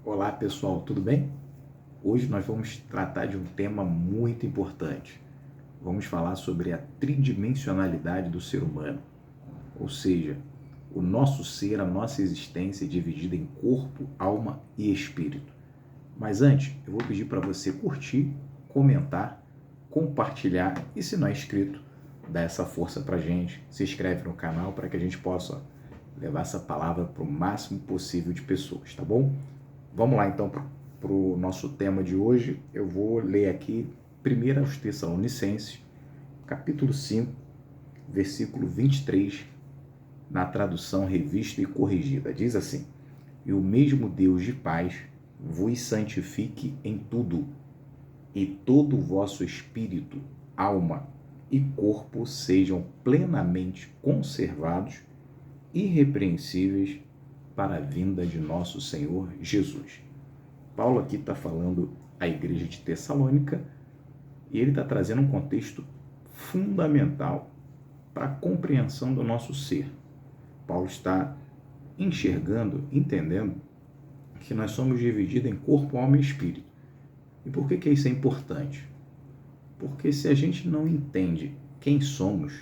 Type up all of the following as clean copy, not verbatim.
Olá pessoal, tudo bem? Hoje nós vamos tratar de um tema muito importante. Vamos falar sobre a tridimensionalidade do ser humano, ou seja, o nosso ser, a nossa existência é dividida em corpo, alma e espírito. Mas antes, eu vou pedir para você curtir, comentar, compartilhar e, se não é inscrito, dá essa força para a gente, se inscreve no canal para que a gente possa levar essa palavra para o máximo possível de pessoas, tá bom? Vamos lá então para o nosso tema de hoje. Eu vou ler aqui 1 aos Tessalonicenses, capítulo 5, versículo 23, na tradução revista e corrigida. Diz assim: E o mesmo Deus de paz vos santifique em tudo, e todo o vosso espírito, alma e corpo sejam plenamente conservados, irrepreensíveis, para a vinda de nosso Senhor Jesus. Paulo aqui está falando à igreja de Tessalônica e ele está trazendo um contexto fundamental para a compreensão do nosso ser. Paulo está enxergando, entendendo que nós somos divididos em corpo, alma e espírito. E por que isso é importante? Porque se a gente não entende quem somos,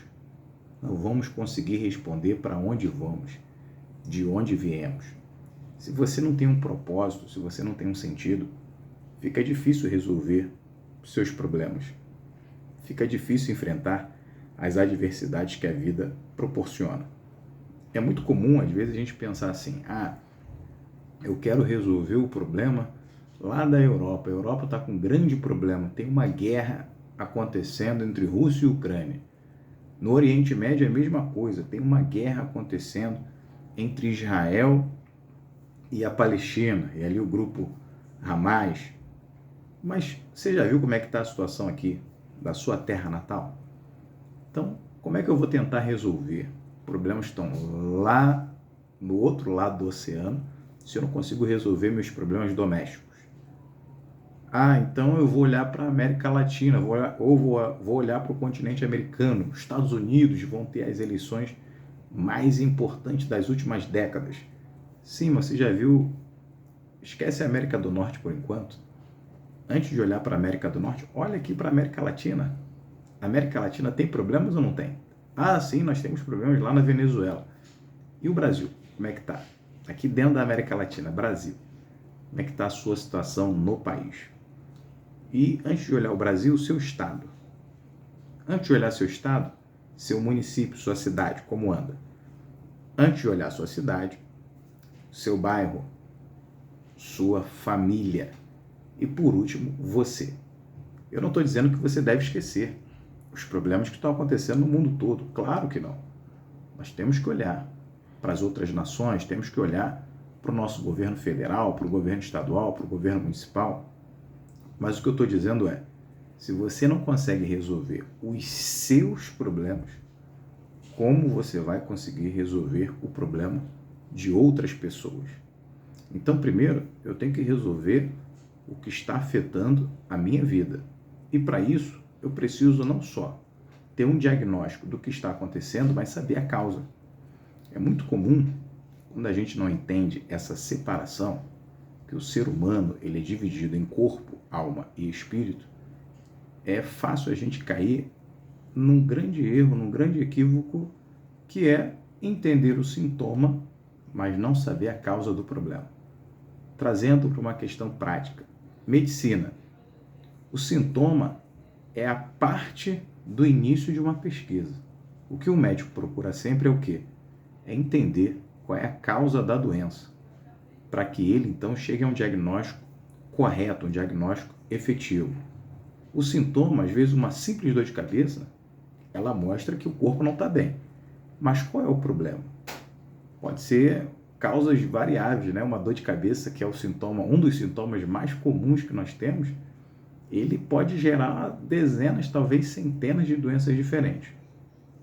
não vamos conseguir responder para onde vamos, de onde viemos. Se você não tem um propósito, se você não tem um sentido, fica difícil resolver os seus problemas. Fica difícil enfrentar as adversidades que a vida proporciona. É muito comum, às vezes, a gente pensar assim: eu quero resolver o problema lá da Europa. A Europa está com um grande problema, tem uma guerra acontecendo entre Rússia e Ucrânia. No Oriente Médio é a mesma coisa, tem uma guerra acontecendo entre Israel e a Palestina, e ali o grupo Hamas. Mas você já viu como é que está a situação aqui da sua terra natal? Então, como é que eu vou tentar resolver? Problemas estão lá no outro lado do oceano, se eu não consigo resolver meus problemas domésticos. Então eu vou olhar para a América Latina, vou olhar para o continente americano. Os Estados Unidos vão ter as eleições mais importantes das últimas décadas. Sim, mas você já viu? Esquece a América do Norte por enquanto. Antes de olhar para a América do Norte, olha aqui para a América Latina. A América Latina tem problemas ou não tem? Sim, nós temos problemas lá na Venezuela. E o Brasil? Como é que está? Aqui dentro da América Latina, Brasil. Como é que está a sua situação no país? E antes de olhar o Brasil, seu estado. Antes de olhar seu estado, seu município, sua cidade, como anda? Antes de olhar sua cidade, seu bairro, sua família. E por último, você. Eu não estou dizendo que você deve esquecer os problemas que estão acontecendo no mundo todo. Claro que não. Nós temos que olhar para as outras nações, temos que olhar para o nosso governo federal, para o governo estadual, para o governo municipal. Mas o que eu estou dizendo é, se você não consegue resolver os seus problemas, como você vai conseguir resolver o problema de outras pessoas? Então, primeiro, eu tenho que resolver o que está afetando a minha vida. E para isso, eu preciso não só ter um diagnóstico do que está acontecendo, mas saber a causa. É muito comum, quando a gente não entende essa separação, que o ser humano ele é dividido em corpo, alma e espírito, é fácil a gente cair num grande erro, num grande equívoco, que é entender o sintoma, mas não saber a causa do problema. Trazendo para uma questão prática. Medicina. O sintoma é a parte do início de uma pesquisa. O que o médico procura sempre é o quê? É entender qual é a causa da doença, para que ele então chegue a um diagnóstico correto, um diagnóstico efetivo. O sintoma, às vezes uma simples dor de cabeça, ela mostra que o corpo não está bem. Mas qual é o problema? Pode ser causas variáveis, né? Uma dor de cabeça, que é o sintoma, um dos sintomas mais comuns que nós temos, ele pode gerar dezenas, talvez centenas de doenças diferentes.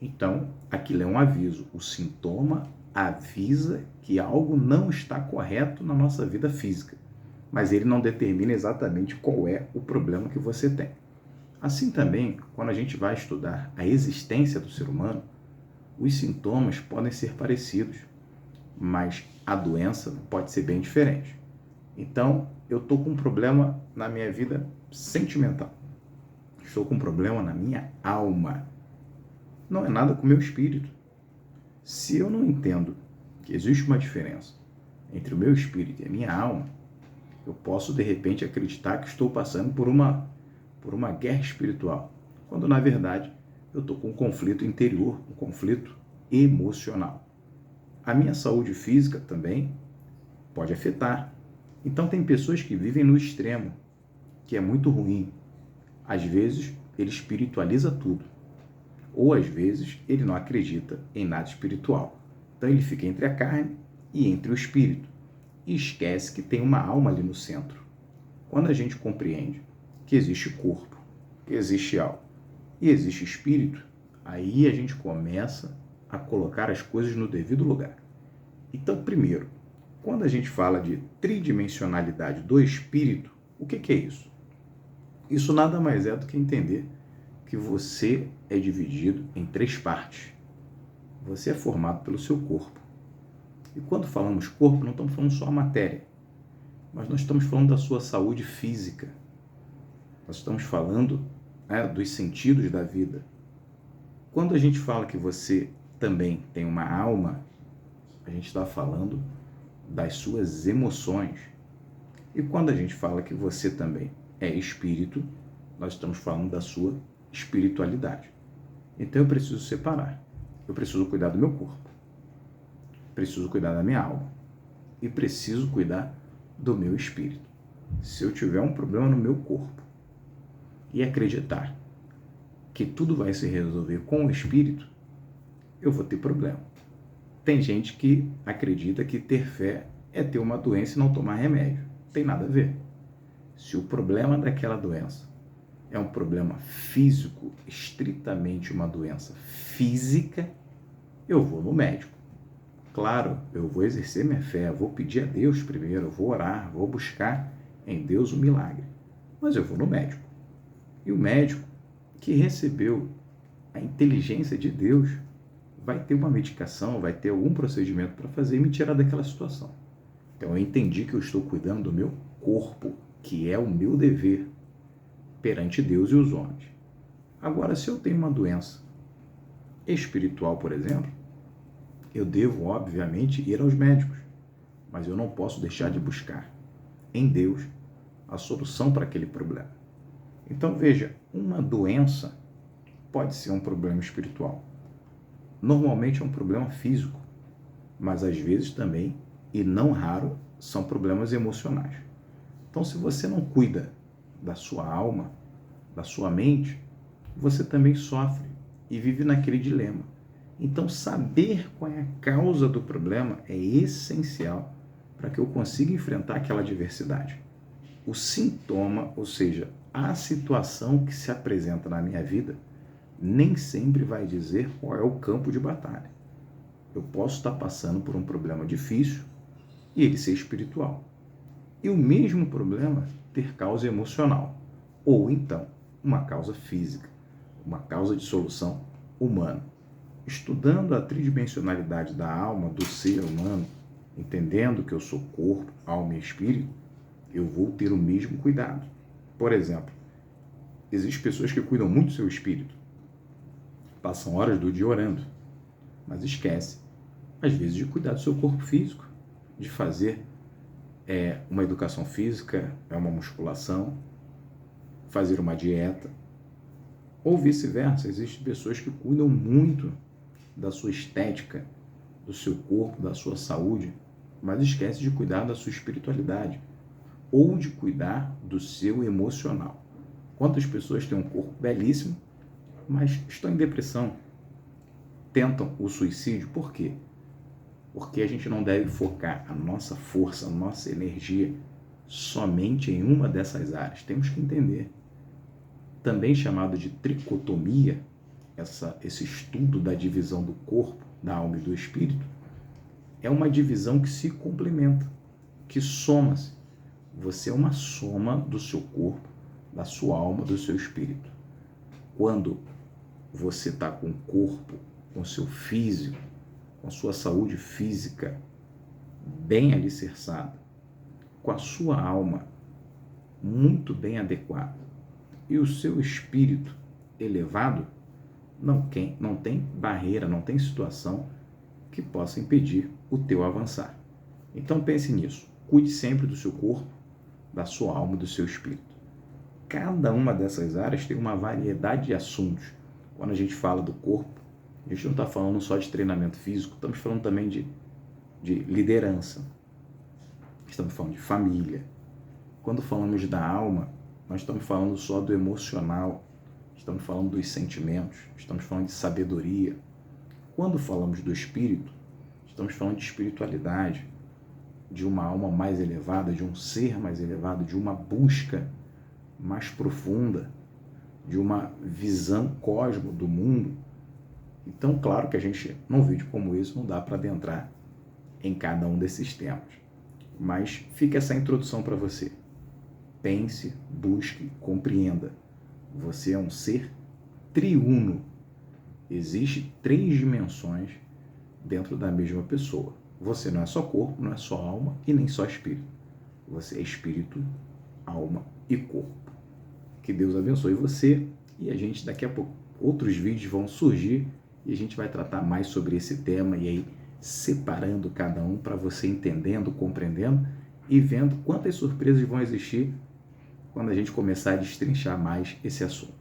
Então, aquilo é um aviso. O sintoma avisa que algo não está correto na nossa vida física, mas ele não determina exatamente qual é o problema que você tem. Assim também, quando a gente vai estudar a existência do ser humano, os sintomas podem ser parecidos, mas a doença pode ser bem diferente. Então, eu estou com um problema na minha vida sentimental. Estou com um problema na minha alma. Não é nada com o meu espírito. Se eu não entendo que existe uma diferença entre o meu espírito e a minha alma, eu posso, de repente, acreditar que estou passando por uma guerra espiritual, quando, na verdade, eu estou com um conflito interior, um conflito emocional. A minha saúde física também pode afetar. Então, tem pessoas que vivem no extremo, que é muito ruim. Às vezes, ele espiritualiza tudo. Ou, às vezes, ele não acredita em nada espiritual. Então, ele fica entre a carne e entre o espírito. E esquece que tem uma alma ali no centro. Quando a gente compreende que existe corpo, que existe alma e existe espírito, aí a gente começa a colocar as coisas no devido lugar. Então, primeiro, quando a gente fala de tridimensionalidade do espírito, o que é isso? Isso nada mais é do que entender que você é dividido em 3 partes. Você é formado pelo seu corpo. E quando falamos corpo, não estamos falando só a matéria, mas nós estamos falando da sua saúde física. Nós estamos falando, dos sentidos da vida. Quando a gente fala que você também tem uma alma, a gente está falando das suas emoções. E quando a gente fala que você também é espírito, nós estamos falando da sua espiritualidade. Então eu preciso separar. Eu preciso cuidar do meu corpo. Preciso cuidar da minha alma. E preciso cuidar do meu espírito. Se eu tiver um problema no meu corpo e acreditar que tudo vai se resolver com o espírito, eu vou ter problema. Tem gente que acredita que ter fé é ter uma doença e não tomar remédio. Tem nada a ver. Se o problema daquela doença é um problema físico, estritamente uma doença física, eu vou no médico. Claro, eu vou exercer minha fé, vou pedir a Deus primeiro, eu vou orar, vou buscar em Deus o milagre. Mas eu vou no médico. E o médico que recebeu a inteligência de Deus vai ter uma medicação, vai ter algum procedimento para fazer e me tirar daquela situação. Então eu entendi que eu estou cuidando do meu corpo, que é o meu dever perante Deus e os homens. Agora, se eu tenho uma doença espiritual, por exemplo, eu devo, obviamente, ir aos médicos, mas eu não posso deixar de buscar em Deus a solução para aquele problema. Então, veja, uma doença pode ser um problema espiritual. Normalmente é um problema físico, mas às vezes também, e não raro, são problemas emocionais. Então, se você não cuida da sua alma, da sua mente, você também sofre e vive naquele dilema. Então, saber qual é a causa do problema é essencial para que eu consiga enfrentar aquela adversidade. O sintoma, ou seja, a situação que se apresenta na minha vida, nem sempre vai dizer qual é o campo de batalha. Eu posso estar passando por um problema difícil e ele ser espiritual. E o mesmo problema ter causa emocional, ou então uma causa física, uma causa de solução humana. Estudando a tridimensionalidade da alma, do ser humano, entendendo que eu sou corpo, alma e espírito, eu vou ter o mesmo cuidado. Por exemplo, existem pessoas que cuidam muito do seu espírito, passam horas do dia orando, mas esquecem, às vezes, de cuidar do seu corpo físico, de fazer uma educação física, uma musculação, fazer uma dieta, ou vice-versa. Existem pessoas que cuidam muito da sua estética, do seu corpo, da sua saúde, mas esquecem de cuidar da sua espiritualidade, ou de cuidar do seu emocional. Quantas pessoas têm um corpo belíssimo, mas estão em depressão, tentam o suicídio? Por quê? Porque a gente não deve focar a nossa força, a nossa energia somente em uma dessas áreas. Temos que entender. Também chamado de tricotomia, esse estudo da divisão do corpo, da alma e do espírito, é uma divisão que se complementa, que soma-se. Você é uma soma do seu corpo, da sua alma, do seu espírito. Quando você está com o corpo, com o seu físico, com a sua saúde física bem alicerçada, com a sua alma muito bem adequada e o seu espírito elevado, não tem barreira, não tem situação que possa impedir o teu avançar. Então pense nisso. Cuide sempre do seu corpo, da sua alma e do seu espírito. Cada uma dessas áreas tem uma variedade de assuntos. Quando a gente fala do corpo, a gente não está falando só de treinamento físico, estamos falando também de liderança. Estamos falando de família. Quando falamos da alma, nós estamos falando só do emocional, estamos falando dos sentimentos, estamos falando de sabedoria. Quando falamos do espírito, estamos falando de espiritualidade, de uma alma mais elevada, de um ser mais elevado, de uma busca mais profunda, de uma visão cósmica do mundo. Então, claro que a gente, num vídeo como esse, não dá para adentrar em cada um desses temas. Mas fica essa introdução para você. Pense, busque, compreenda. Você é um ser triuno. Existem 3 dimensões dentro da mesma pessoa. Você não é só corpo, não é só alma e nem só espírito. Você é espírito, alma e corpo. Que Deus abençoe você e a gente daqui a pouco, outros vídeos vão surgir e a gente vai tratar mais sobre esse tema e aí separando cada um para você entendendo, compreendendo e vendo quantas surpresas vão existir quando a gente começar a destrinchar mais esse assunto.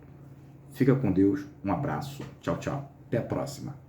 Fica com Deus, um abraço, tchau, tchau, até a próxima.